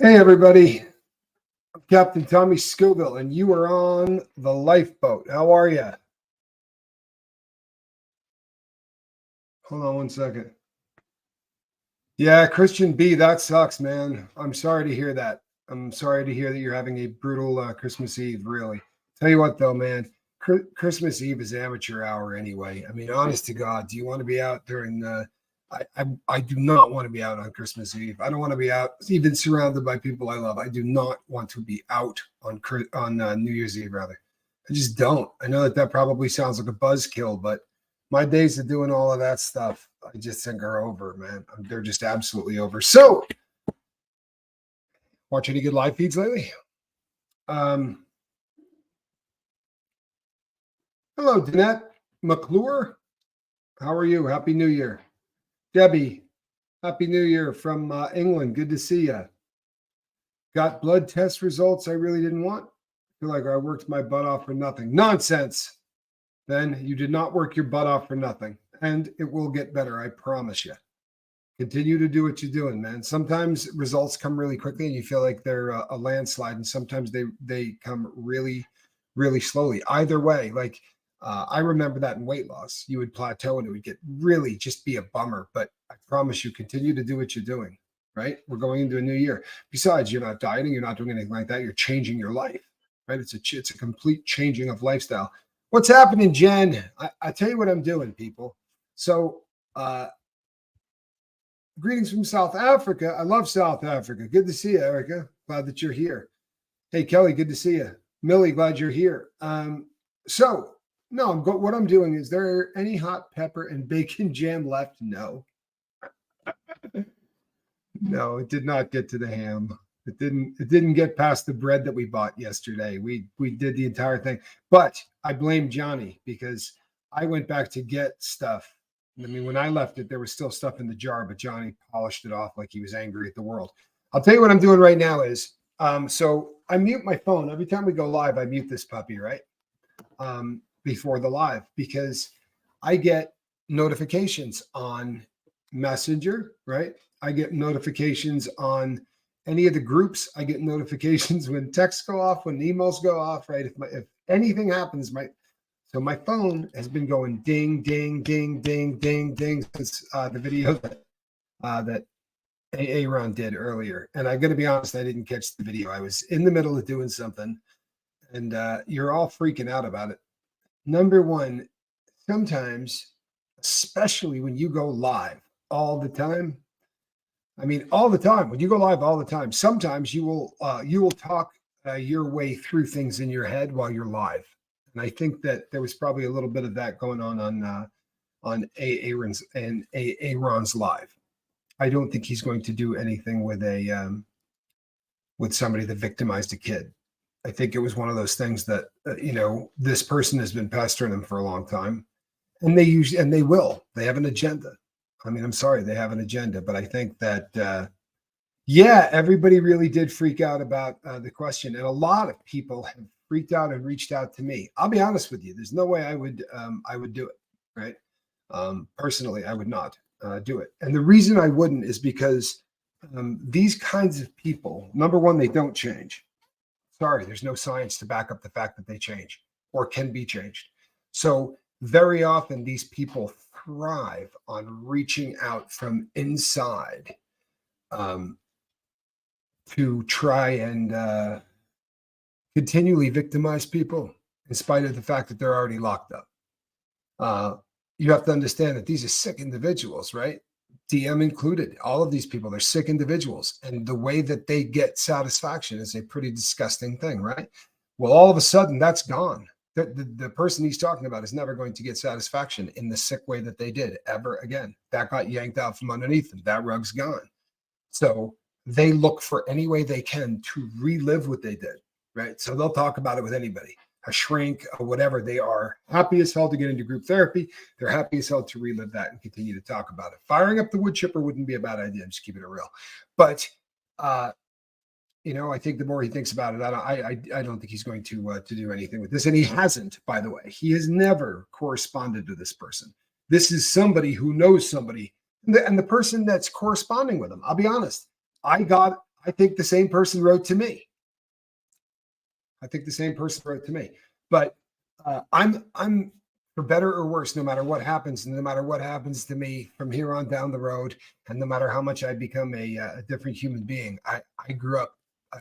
Hey, everybody. I'm Captain Tommy Scoville, and you are on the lifeboat. How are you? Hold on one second. Yeah, Christian B, that sucks, man. I'm sorry to hear that. I'm sorry to hear that you're having a brutal Christmas Eve, really. Tell you what, though, man, Christmas Eve is amateur hour anyway. I mean, honest to God, do you want to be out during the I do not want to be out on Christmas Eve. I don't want to be out even surrounded by people I love. I do not want to be out on New Year's Eve, rather. I just don't. I know that probably sounds like a buzzkill, but my days of doing all of that stuff, I just think are over, man. They're just absolutely over. So, watch any good live feeds lately? Hello, Danette McClure. How are you? Happy New Year. Debbie, Happy New Year from England. Good to see you. Got blood test results I really didn't want. Feel like I worked my butt off for nothing. Nonsense. Ben, you did not work your butt off for nothing. And it will get better, I promise you. Continue to do what you're doing, man. Sometimes results come really quickly and you feel like they're a landslide, and sometimes they come really, really slowly. Either way, like I remember that in weight loss, you would plateau and it would get really just be a bummer. But I promise you, continue to do what you're doing, right? We're going into a new year. Besides, you're not dieting, you're not doing anything like that. You're changing your life, right? It's a complete changing of lifestyle. What's happening, Jen? I tell you what I'm doing, people. So, greetings from South Africa. I love South Africa. Good to see you, Erica. Glad that you're here. Hey, Kelly, good to see you. Millie, glad you're here. What I'm doing is, there any hot pepper and bacon jam left? No. No, it did not get to the ham. It didn't get past the bread that we bought yesterday. We did the entire thing. But I blame Johnny because I went back to get stuff. I mean, when I left it, there was still stuff in the jar, but Johnny polished it off like he was angry at the world. I'll tell you what I'm doing right now is, so I mute my phone. Every time we go live, I mute this puppy, right? Before the live, because I get notifications on Messenger, right? I get notifications on any of the groups. I get notifications when texts go off, when emails go off, right? If anything happens, so my phone has been going ding, ding, ding, ding, ding, ding since the video that Aaron did earlier. And I'm going to be honest, I didn't catch the video. I was in the middle of doing something, and you're all freaking out about it. Number one, sometimes, especially when you go live all the time, I mean, all the time, when you go live all the time, sometimes you will talk your way through things in your head while you're live. And I think that there was probably a little bit of that going on Aaron's live. I don't think he's going to do anything with somebody that victimized a kid. I think it was one of those things that this person has been pestering them for a long time, and they will. They have an agenda. I mean, I'm sorry, they have an agenda, but I think that everybody really did freak out about the question, and a lot of people have freaked out and reached out to me. I'll be honest with you. There's no way I would do it, right? Personally, I would not do it. And the reason I wouldn't is because these kinds of people, number one, they don't change. Sorry, there's no science to back up the fact that they change or can be changed. So very often these people thrive on reaching out from inside to try and continually victimize people in spite of the fact that they're already locked up. You have to understand that these are sick individuals, right? DM included. All of these people, they're sick individuals. And the way that they get satisfaction is a pretty disgusting thing, right? Well, all of a sudden, that's gone. The person he's talking about is never going to get satisfaction in the sick way that they did ever again. That got yanked out from underneath them. That rug's gone. So they look for any way they can to relive what they did, right? So they'll talk about it with anybody. A shrink, or whatever. They are happy as hell to get into group therapy. They're happy as hell to relive that and continue to talk about it. Firing up the wood chipper wouldn't be a bad idea. I'm just keeping it real. But, I think the more he thinks about it, I don't think he's going to do anything with this. And he hasn't, by the way. He has never corresponded to this person. This is somebody who knows somebody. And the person that's corresponding with him, I'll be honest, I got I think the same person wrote to me. I think the same person wrote to me. But I'm for better or worse, no matter what happens, and no matter what happens to me from here on down the road, and no matter how much I become a different human being, I grew up. I,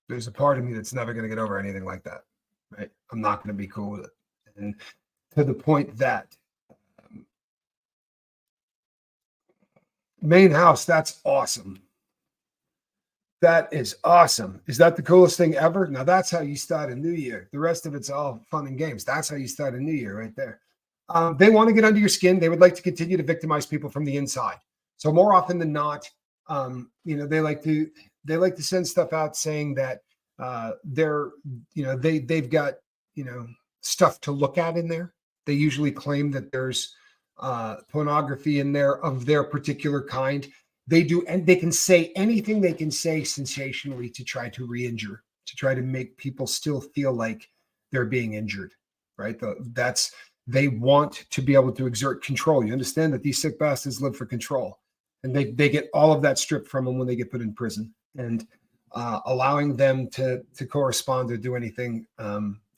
there's a part of me that's never going to get over anything like that. Right? I'm not going to be cool with it, and to the point that main house, that's awesome. That is awesome. Is that the coolest thing ever? Now that's how you start a new year. The rest of it's all fun and games. That's how you start a new year right there. They want to get under your skin. They would like to continue to victimize people from the inside. So more often than not, they like to send stuff out saying that they've got stuff to look at in there. They usually claim that there's pornography in there of their particular kind. They do, and they can say anything they can say sensationally to try to re-injure, to try to make people still feel like they're being injured, right? They want to be able to exert control. You understand that these sick bastards live for control, and they get all of that stripped from them when they get put in prison, and allowing them to correspond or do anything.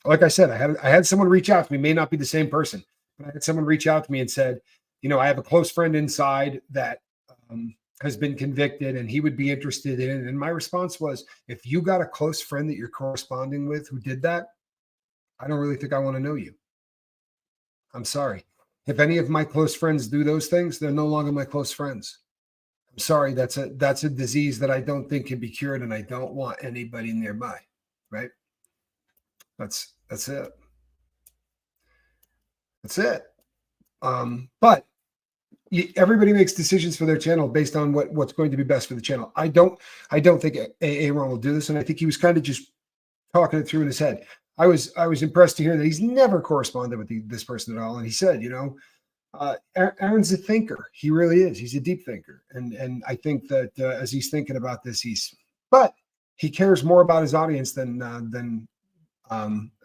Like I said, I had someone reach out to me, may not be the same person, but I had someone reach out to me and said, I have a close friend inside that has been convicted and he would be interested in it. And my response was, if you got a close friend that you're corresponding with who did that, I don't really think I want to know you. I'm sorry. If any of my close friends do those things, they're no longer my close friends. I'm sorry. That's a disease that I don't think can be cured, and I don't want anybody nearby. Right? That's it. That's it. But everybody makes decisions for their channel based on what's going to be best for the channel. I don't think Aaron will do this, and I think he was kind of just talking it through in his head. I was impressed to hear that he's never corresponded with this person at all, and he said, Aaron's a thinker. He really is. He's a deep thinker, and I think that as he's thinking about this, but he cares more about his audience than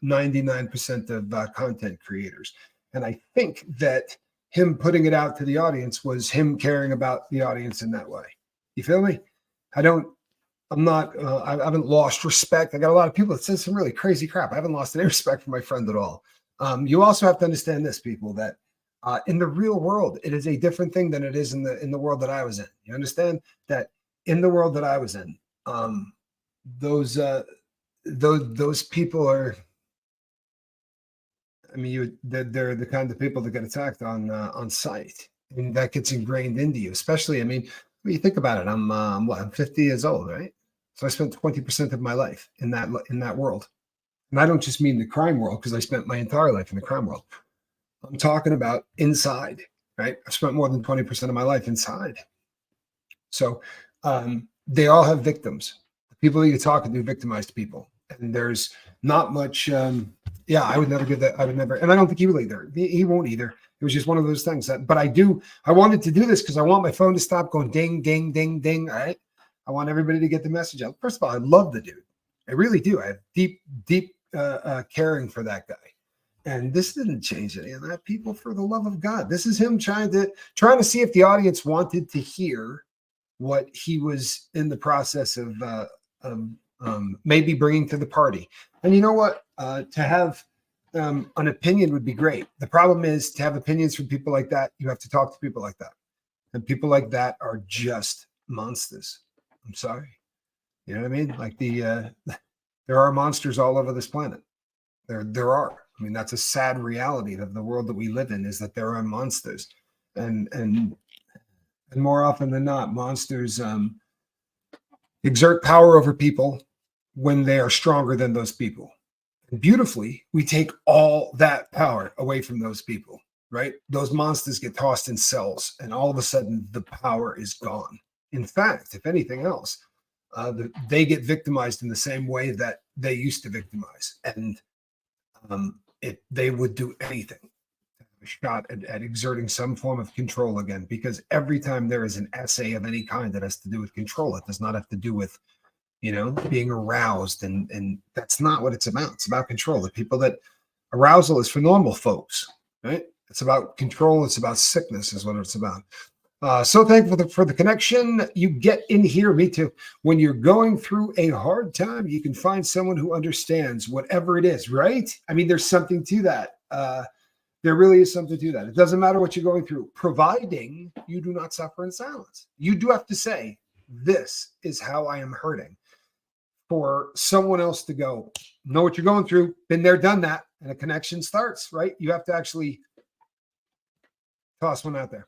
99% of content creators, and I think that him putting it out to the audience was him caring about the audience in that way. You feel me? I haven't lost respect. I got a lot of people that said some really crazy crap. I haven't lost any respect for my friend at all. You also have to understand this, people, that in the real world, it is a different thing than it is in the world that I was in. You understand that in the world that I was in, those people are, I mean, they're the kind of people that get attacked on sight, and that gets ingrained into you. Especially, I mean, when you think about it, I'm 50 years old, right? So I spent 20% of my life in that world, and I don't just mean the crime world, because I spent my entire life in the crime world. I'm talking about inside, right? I've spent more than 20% of my life inside. So they all have victims. The people that you're talking to victimized people, and there's not much. I would never give that. I would never, and I don't think he will either. He won't either. It was just one of those things but I wanted to do this because I want my phone to stop going ding, ding, ding, ding. All right. I want everybody to get the message out. First of all, I love the dude. I really do. I have deep caring for that guy. And this didn't change any of that, people, for the love of God. This is him trying to see if the audience wanted to hear what he was in the process of maybe bringing to the party. And you know what? To have an opinion would be great. The problem is, to have opinions from people like that, you have to talk to people like that. And people like that are just monsters. I'm sorry. You know what I mean? Like there are monsters all over this planet. There are. I mean, that's a sad reality of the world that we live in, is that there are monsters. And more often than not, monsters exert power over people when they are stronger than those people. And beautifully, we take all that power away from those people, right? Those monsters get tossed in cells, and all of a sudden the power is gone. In fact, if anything else, they get victimized in the same way that they used to victimize. And they would do anything to have a shot at exerting some form of control again, because every time there is an essay of any kind that has to do with control, it does not have to do with being aroused, and that's not what it's about. It's about control. The people that arousal is for normal folks, right? It's about control. It's about sickness is what it's about. So thankful for the connection. You get in here, me too. When you're going through a hard time, you can find someone who understands whatever it is, right? I mean, there's something to that. There really is something to that. It doesn't matter what you're going through, providing you do not suffer in silence. You do have to say, this is how I am hurting, for someone else to go, know what you're going through, been there, done that, and a connection starts, right? You have to actually toss one out there.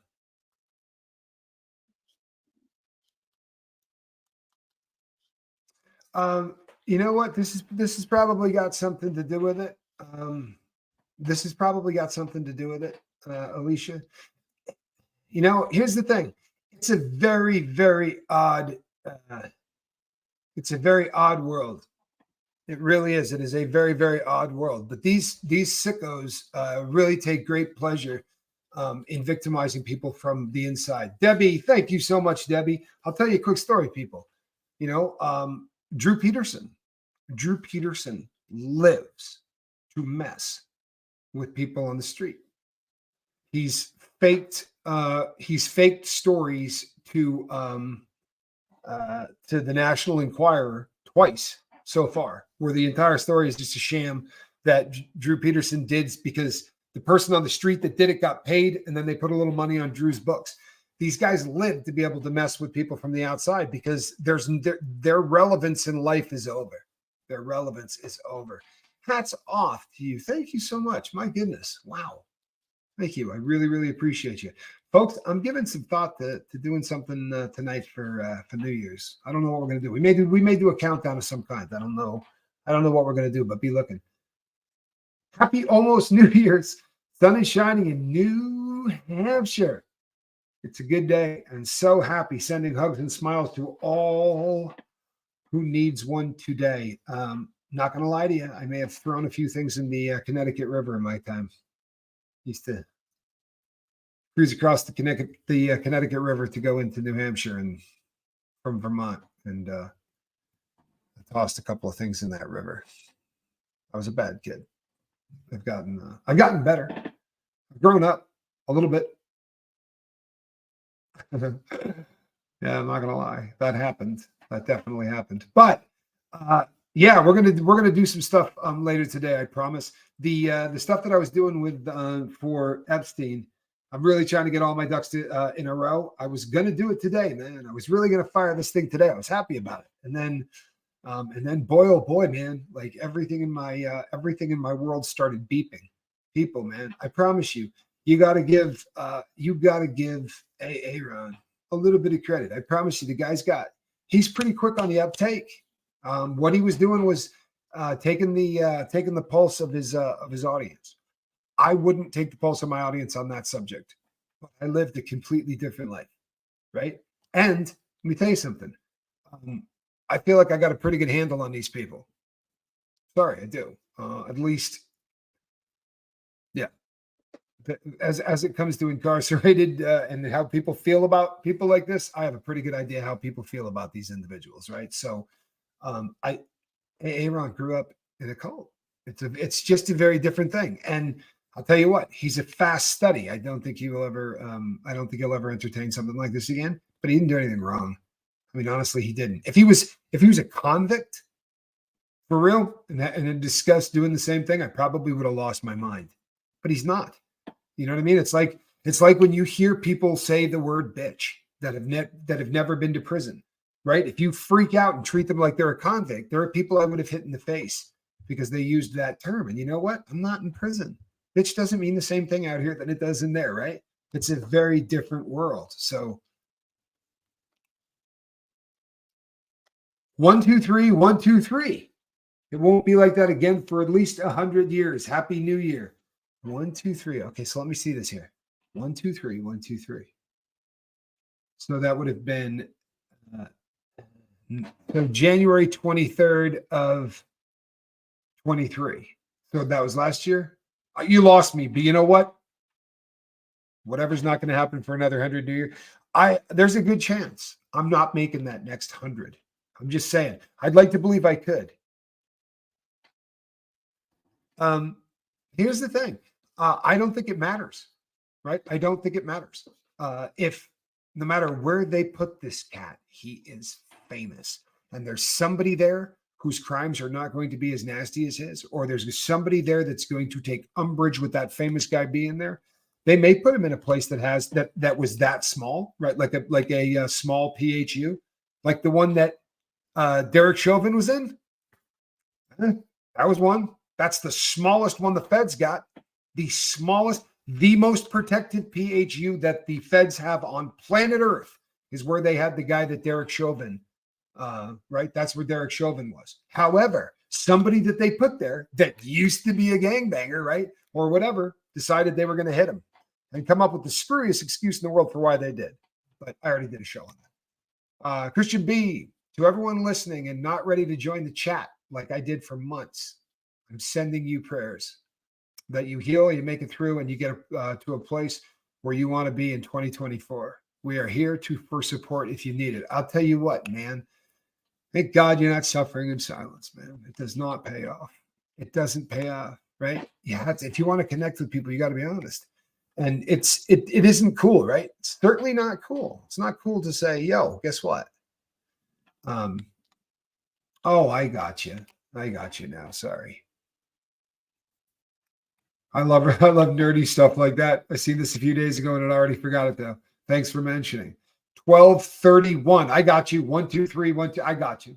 You know what? This has probably got something to do with it. This has probably got something to do with it, Alicia. You know, here's the thing. It's a very, very odd. It's a very odd world. It really is. It is a very, very odd world. But these sickos really take great pleasure in victimizing people from the inside. Debbie, thank you so much, Debbie. I'll tell you a quick story, people. You know, Drew Peterson. Drew Peterson lives to mess with people on the street. He's faked stories to the National Enquirer twice so far, where the entire story is just a sham that Drew Peterson did because the person on the street that did it got paid, and then they put a little money on Drew's books. These guys live to be able to mess with people from the outside because their relevance in life is over. Their relevance is over. Hats off to you. Thank you so much. My goodness. Wow. Thank you. I really, really appreciate you. Folks, I'm giving some thought to doing something tonight for New Year's. I don't know what we're going to do. We may do a countdown of some kind. I don't know what we're going to do, but be looking. Happy almost New Year's. Sun is shining in New Hampshire. It's a good day, and so happy. Sending hugs and smiles to all who needs one today. Not going to lie to you. I may have thrown a few things in the Connecticut River in my time. Used to cruise across the Connecticut River to go into New Hampshire and from Vermont, and I tossed a couple of things in that river. I was a bad kid. I've gotten better. I've grown up a little bit. Yeah, I'm not gonna lie. That happened. That definitely happened. But yeah, we're gonna do some stuff later today. I promise. The stuff that I was doing with for Epstein, I'm really trying to get all my ducks in a row. I was gonna do it today, man. I was really gonna fire this thing today. I was happy about it, and then boy, oh boy, man, like everything in my world started beeping. People, man, I promise you, you got to give Aaron a little bit of credit. I promise you, he's pretty quick on the uptake. What he was doing was taking the pulse of his audience. I wouldn't take the pulse of my audience on that subject. I lived a completely different life, right? And let me tell you something. I feel like I got a pretty good handle on these people. Sorry, I do. At least, yeah. As it comes to incarcerated and how people feel about people like this, I have a pretty good idea how people feel about these individuals, right? So, Aaron grew up in a cult. It's just a very different thing, and I'll tell you what, he's a fast study. I don't think he'll ever entertain something like this again. But he didn't do anything wrong. I mean, honestly, he didn't. If he was a convict for real and then discussed doing the same thing, I probably would have lost my mind. But he's not. You know what I mean? It's like when you hear people say the word bitch that have never been to prison, right? If you freak out and treat them like they're a convict, there are people I would have hit in the face because they used that term. And you know what? I'm not in prison. Bitch doesn't mean the same thing out here than it does in there, right? It's a very different world. So 1, 2, 3, 1, 2, 3. It won't be like that again for at least 100 years. Happy New Year. 1, 2, 3. Okay, so let me see this here. 1, 2, 3, 1, 2, 3. So that would have been so January 23rd of 23. So that was last year. You lost me, but you know what? Whatever's not going to happen for another 100 New Year, there's a good chance I'm not making that next 100. I'm just saying. I'd like to believe I could. Here's the thing. I don't think it matters, right? I don't think it matters. If no matter where they put this cat, he is famous. And there's somebody there whose crimes are not going to be as nasty as his, or there's somebody there that's going to take umbrage with that famous guy being there. They may put him in a place that has that was that small, right? Like a small PHU, like the one that Derek Chauvin was in. That was one. That's the smallest one the feds got. The smallest, the most protected PHU that the feds have on planet Earth is where they had the guy that Derek Chauvin, right? That's where Derek Chauvin was. However, somebody that they put there that used to be a gangbanger, right? Or whatever, decided they were going to hit him and come up with the screwiest excuse in the world for why they did. But I already did a show on that. Christian B, to everyone listening and not ready to join the chat like I did for months, I'm sending you prayers that you heal, you make it through, and you get to a place where you want to be in 2024. We are here for support if you need it. I'll tell you what, man. Thank God you're not suffering in silence, man. It does not pay off. It doesn't pay off, right? Yeah, if you want to connect with people, you got to be honest. And it isn't cool, right? It's certainly not cool. It's not cool to say, yo, guess what? Oh, I got you. I got you now. Sorry. I love nerdy stuff like that. I seen this a few days ago and I already forgot it though. Thanks for mentioning. 1231. I got you. 1, 2, 3, 1, 2. I got you.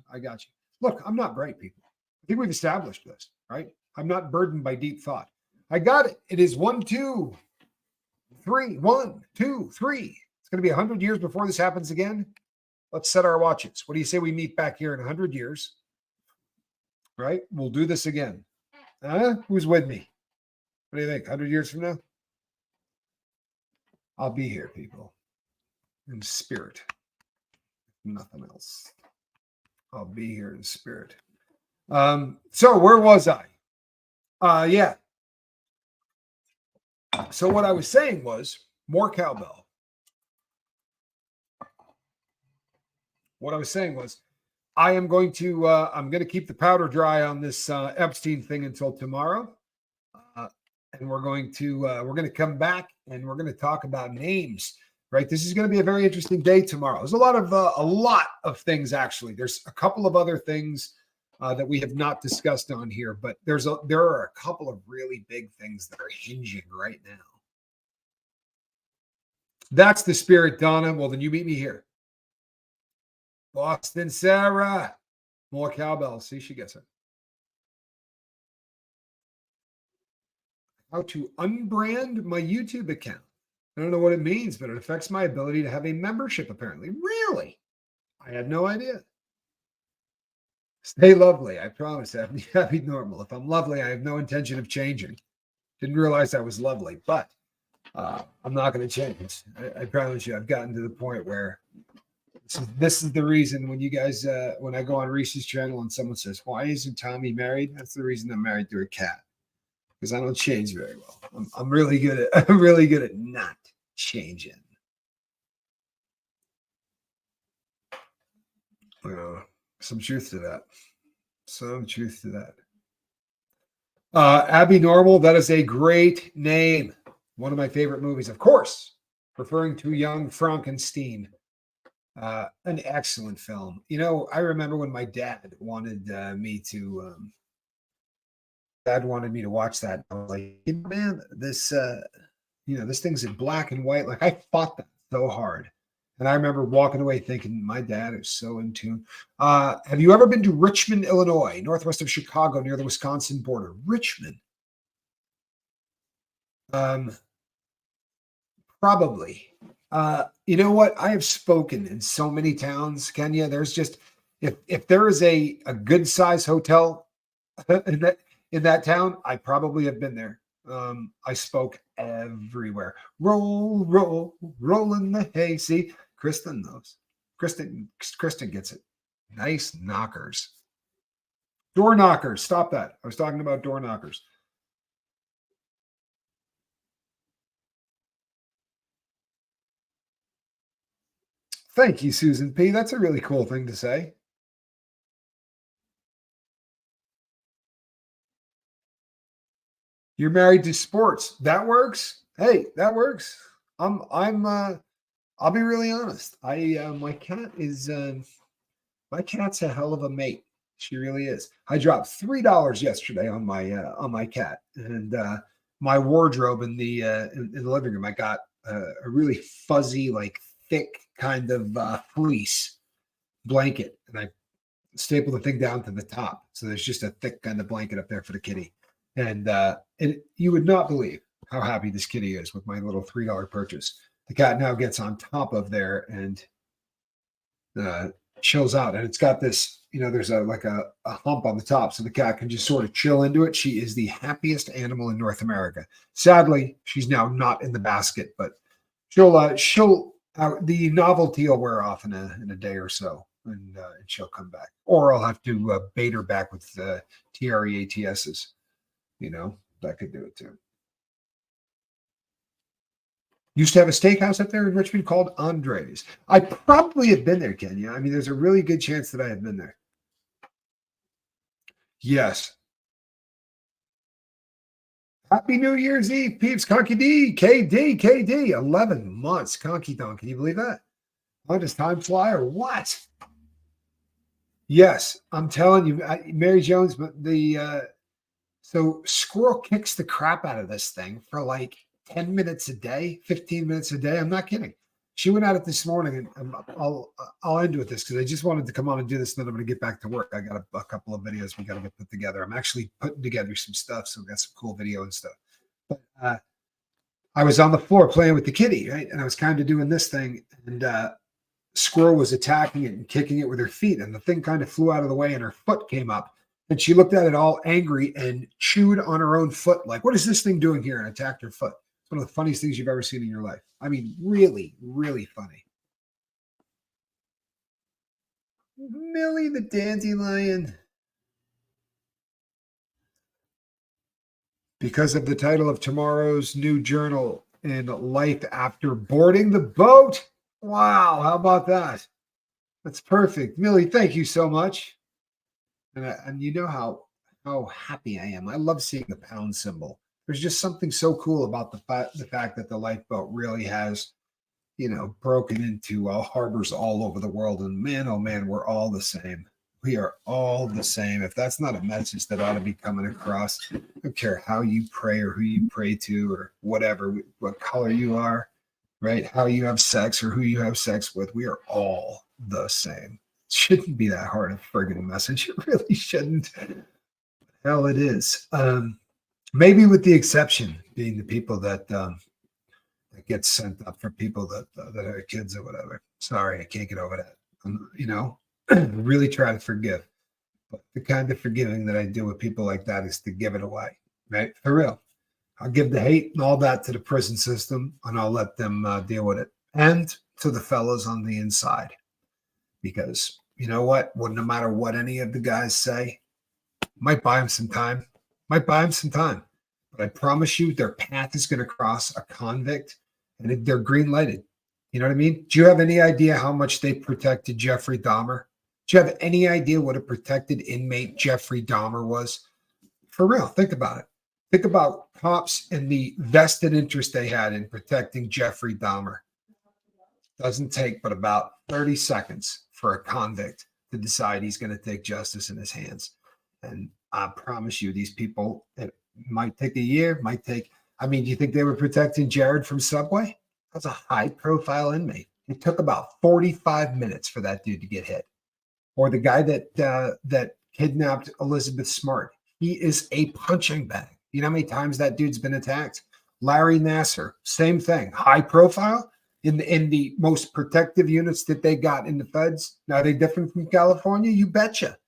Look, I'm not bright, people. I think we've established this, right? I'm not burdened by deep thought. I got it. It is 1, 2, 3. 1, 2, 3. It's going to be 100 years before this happens again. Let's set our watches. What do you say we meet back here in 100 years? Right? We'll do this again. Who's with me? What do you think? 100 years from now? I'll be here, people. In spirit. Nothing else. I'll be here in spirit. So where was I? Yeah. So what I was saying was more cowbell. What I was saying was I'm going to keep the powder dry on this Epstein thing until tomorrow. And we're going to come back and we're going to talk about names, right? This is going to be a very interesting day tomorrow. There's a lot of things, actually. There's a couple of other things that we have not discussed on here, but there are a couple of really big things that are hinging right now. That's the spirit, Donna. Well, then you meet me here. Boston Sarah. More cowbell. See, she gets it. How to unbrand my YouTube account. I don't know what it means, but it affects my ability to have a membership, apparently. Really? I had no idea. Stay lovely. I promise. Happy normal. If I'm lovely, I have no intention of changing. Didn't realize I was lovely, but I'm not going to change. I promise you, I've gotten to the point where this is the reason when you guys, when I go on Reese's channel and someone says, why isn't Tommy married? That's the reason I'm married to a cat. Because I don't change very well. I'm really good at not changing. Some truth to that. Abby Normal, that is a great name. One of my favorite movies, of course, referring to Young Frankenstein. An excellent film. You know, I remember when my dad wanted me to watch that. I was like, man, this this thing's in black and white. Like, I fought that so hard. And I remember walking away thinking, my dad is so in tune. Have you ever been to Richmond, Illinois, northwest of Chicago, near the Wisconsin border? Richmond. Probably. You know what? I have spoken in so many towns, Kenya. There's just, if there is a good size hotel in that town, I probably have been there. I spoke everywhere. Roll in the hay. See, Kristen knows. Kristen gets it. Nice knockers. Door knockers. Stop that. I was talking about door knockers. Thank you, Susan P. That's a really cool thing to say. You're married to sports. That works. Hey, that works. I'm I'll be really honest. My cat's a hell of a mate. She really is. I dropped $3 yesterday on my cat, and my wardrobe in the living room. I got a really fuzzy, like thick kind of fleece blanket, and I stapled the thing down to the top. So there's just a thick kind of blanket up there for the kitty. And you would not believe how happy this kitty is with my little $3 purchase. The cat now gets on top of there and chills out. And it's got this, there's a hump on the top. So the cat can just sort of chill into it. She is the happiest animal in North America. Sadly, she's now not in the basket, but the novelty will wear off in a day or so, and she'll come back. Or I'll have to bait her back with TREATSs. That could do it too. Used to have a steakhouse up there in Richmond called Andre's. I probably have been there, Kenya. I mean, there's a really good chance that I have been there. Yes. Happy New Year's Eve, peeps. Conky D, KD, 11 months. Conky Don, can you believe that? How does time fly or what? Yes, I'm telling you, Mary Jones, but so Squirrel kicks the crap out of this thing for like 10 minutes a day, 15 minutes a day. I'm not kidding. She went at it this morning, and I'll end with this because I just wanted to come on and do this, and then I'm going to get back to work. I got a couple of videos we got to get put together. I'm actually putting together some stuff, so we got some cool video and stuff. But I was on the floor playing with the kitty, right? And I was kind of doing this thing, and Squirrel was attacking it and kicking it with her feet, and the thing kind of flew out of the way, and her foot came up, and she looked at it all angry and chewed on her own foot, like, what is this thing doing here? And attacked her foot. It's one of the funniest things you've ever seen in your life. I mean, really, really funny. Millie the dandelion. Because of the title of tomorrow's new journal in Life After Boarding the Boat. Wow, how about that? That's perfect. Millie, thank you so much. And you know how happy I am. I love seeing the pound symbol. There's just something so cool about the fact that the lifeboat really has, broken into harbors all over the world. And man, oh man, we're all the same. We are all the same. If that's not a message that ought to be coming across, I don't care how you pray or who you pray to or whatever, what color you are, right? How you have sex or who you have sex with. We are all the same. It shouldn't be that hard a friggin' message. It really shouldn't. Hell, it is. Maybe with the exception being the people that get sent up for people that are kids or whatever. Sorry, I can't get over that. Really try to forgive. But the kind of forgiving that I do with people like that is to give it away, right? For real. I'll give the hate and all that to the prison system, and I'll let them deal with it. And to the fellows on the inside. Because you know what? Well, no matter what any of the guys say, might buy them some time. But I promise you their path is going to cross a convict, and they're green lighted. You know what I mean? Do you have any idea how much they protected Jeffrey Dahmer? Do you have any idea what a protected inmate Jeffrey Dahmer was? For real, think about it. Think about cops and the vested interest they had in protecting Jeffrey Dahmer. Doesn't take but about 30 seconds for a convict to decide he's going to take justice in his hands. And I promise you, these people, it might take a year, do you think they were protecting Jared from Subway? That's a high-profile inmate. It took about 45 minutes for that dude to get hit. Or the guy that kidnapped Elizabeth Smart. He is a punching bag. You know how many times that dude's been attacked? Larry Nasser, same thing. High profile in the most protective units that they got in the feds. Now, are they different from California? You betcha.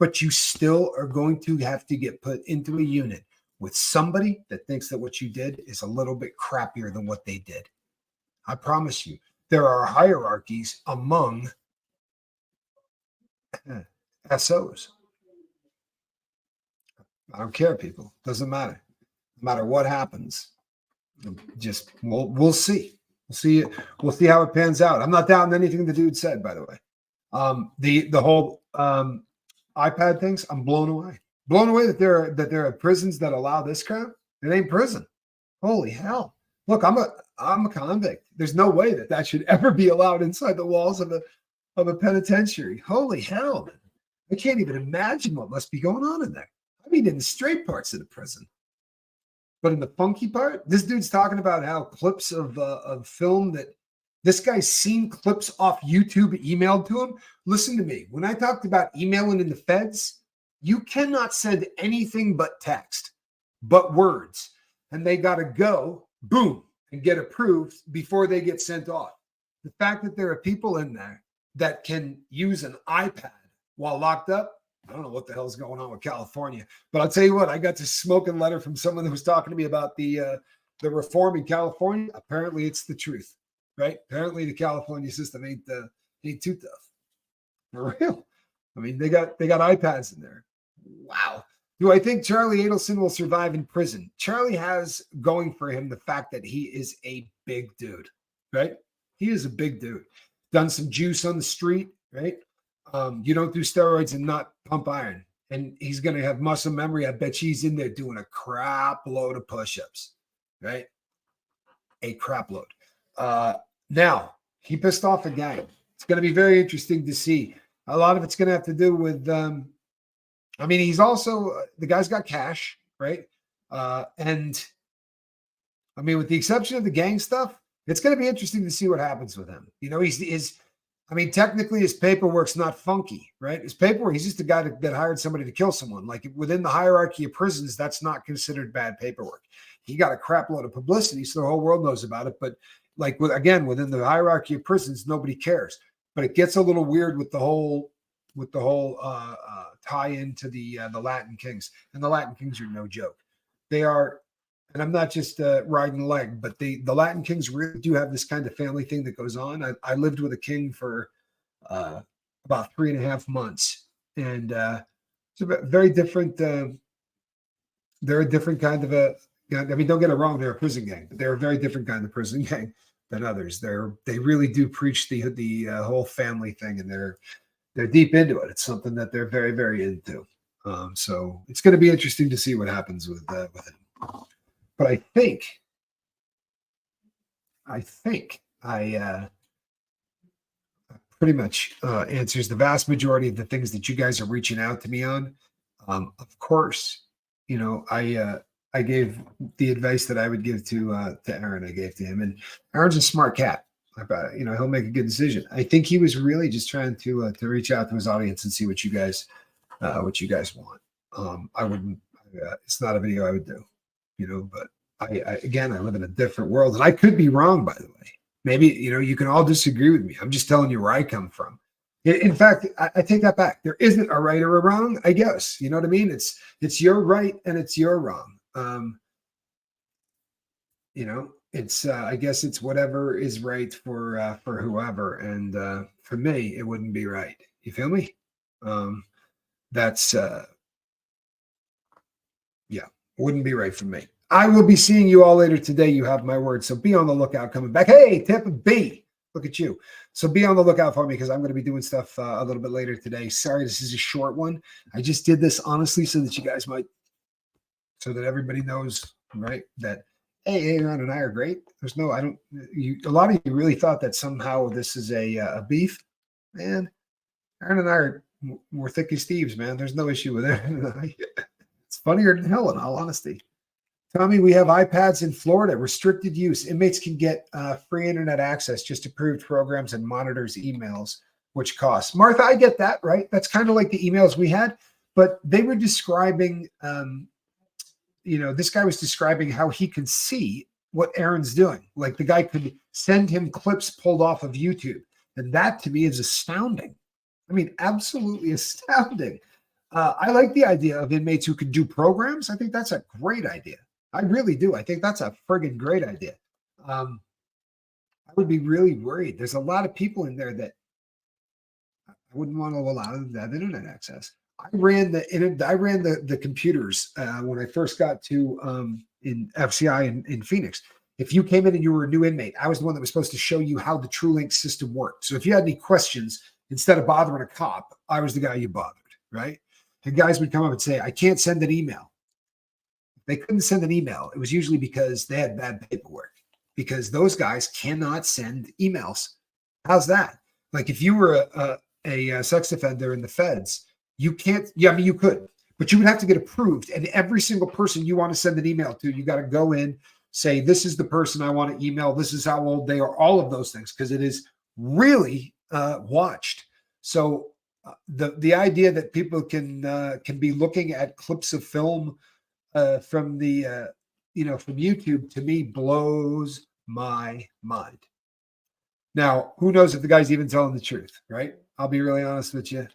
But you still are going to have to get put into a unit with somebody that thinks that what you did is a little bit crappier than what they did. I promise you, there are hierarchies among SOs. I don't care, people. Doesn't matter. No matter what happens, just we'll see. We'll see how it pans out. I'm not doubting anything the dude said, by the way. The whole iPad things, I'm blown away. Blown away that there are prisons that allow this crap. It ain't prison. Holy hell. Look, I'm a convict. There's no way that should ever be allowed inside the walls of a penitentiary. Holy hell, man. I can't even imagine what must be going on in there. I mean, in the straight parts of the prison, but in the funky part, this dude's talking about how clips of film that this guy's seen clips off YouTube emailed to him. Listen to me. When I talked about emailing in the feds, you cannot send anything but text, but words, and they got to go, boom, and get approved before they get sent off. The fact that there are people in there that can use an iPad while locked up, I don't know what the hell's going on with California, but I'll tell you what, I got this smoking letter from someone that was talking to me about the reform in California. Apparently it's the truth, right? Apparently the California system ain't too tough. For real. I mean, they got iPads in there. Wow. Do I think Charlie Adelson will survive in prison? Charlie has going for him the fact that he is a big dude, right? He is a big dude. Done some juice on the street, right? You don't do steroids and not pump iron. And he's going to have muscle memory. I bet he's in there doing a crap load of push-ups, right? A crap load. Now, he pissed off a gang. It's going to be very interesting to see. A lot of it's going to have to do with, I mean, he's also, the guy's got cash, right? And I mean, with the exception of the gang stuff, it's going to be interesting to see what happens with him. You know, I mean, technically his paperwork's not funky, right? His paperwork, he's just a guy that hired somebody to kill someone. Like within the hierarchy of prisons, that's not considered bad paperwork. He got a crap load of publicity, so the whole world knows about it. But like, again, within the hierarchy of prisons, nobody cares. But it gets a little weird with the whole tie into the Latin Kings. And the Latin Kings are no joke. They are, and I'm not just riding leg, but the Latin Kings really do have this kind of family thing that goes on. I lived with a king for about 3.5 months, and it's a very different. They're a different kind of a. I mean, don't get it wrong. They're a prison gang, but they're a very different kind of prison gang than others. They really do preach the whole family thing, and they're deep into it. It's something that they're very, very into. So it's going to be interesting to see what happens with him. But I think I pretty much answers the vast majority of the things that you guys are reaching out to me on. Of course, you know, I gave the advice that I would give to Aaron. I gave to him, and Aaron's a smart cat. You know, he'll make a good decision. I think he was really just trying to reach out to his audience and see what you guys want. I wouldn't. It's not a video I would do, you know. But I live in a different world, and I could be wrong. By the way, maybe you know you can all disagree with me. I'm just telling you where I come from. In fact, I take that back. There isn't a right or a wrong. I guess you know what I mean. It's your right and it's your wrong. You know. It's I guess it's whatever is right for whoever, and for me it wouldn't be right. You feel me? That's wouldn't be right for me. I will be seeing you all later today. You have my word, so be on the lookout. Coming back. Hey, Tampa B, look at you. So be on the lookout for me because I'm going to be doing stuff a little bit later today. Sorry, this is a short one. I just did this honestly so that you guys so that everybody knows, right, that. Hey, Aaron and I are great. There's no, I don't, a lot of you really thought that somehow this is a beef. Man, Aaron and I we're thick as thieves, man. There's no issue with it. It's funnier than hell, in all honesty. Tommy, we have iPads in Florida, restricted use. Inmates can get free internet access, just approved programs and monitors emails, which costs. Martha, I get that, right? That's kind of like the emails we had, but they were describing, you know, this guy was describing how he could see what Aaron's doing. Like the guy could send him clips pulled off of YouTube. And that to me is astounding. I mean, absolutely astounding. I like the idea of inmates who could do programs. I think that's a great idea. I really do. I think that's a friggin' great idea. I would be really worried. There's a lot of people in there that I wouldn't want to allow them to have internet access. I ran the computers when I first got to in FCI in Phoenix. If you came in and you were a new inmate, I was the one that was supposed to show you how the TrueLink system worked. So if you had any questions, instead of bothering a cop, I was the guy you bothered, right? And guys would come up and say, I can't send an email. They couldn't send an email. It was usually because they had bad paperwork. because those guys cannot send emails. How's that? Like if you were a sex offender in the feds, you can't. Yeah, I mean you could, but you would have to get approved. And every single person you want to send an email to, you got to go in, say this is the person I want to email. This is how old they are. All of those things, because it is really watched. So the idea that people can be looking at clips of film from the from YouTube, to me blows my mind. Now, who knows if the guy's even telling the truth, right? I'll be really honest with you.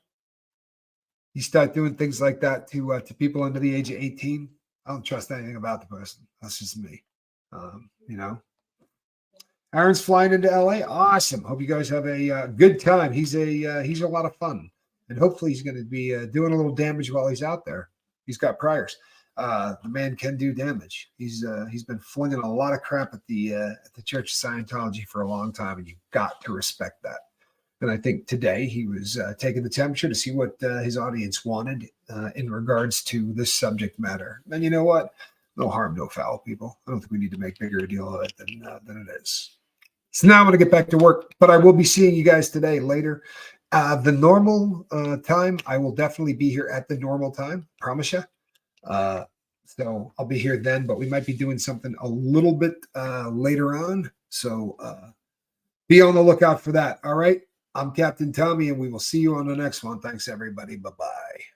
You start doing things like that to people under the age of 18, I don't trust anything about the person. That's just me. Aaron's flying into LA. Awesome. Hope you guys have a good time. He's a lot of fun, and hopefully he's going to be doing a little damage while he's out there. He's got priors. The man can do damage. He's been flinging a lot of crap at the Church of Scientology for a long time, and you've got to respect that. And I think today he was taking the temperature to see what his audience wanted in regards to this subject matter. And you know what? No harm, no foul, people. I don't think we need to make bigger a deal of it than it is. So now I'm going to get back to work, but I will be seeing you guys today later. The normal time, I will definitely be here at the normal time. Promise you. So I'll be here then, but we might be doing something a little bit later on. So be on the lookout for that. All right. I'm Captain Tommy, and we will see you on the next one. Thanks, everybody. Bye-bye.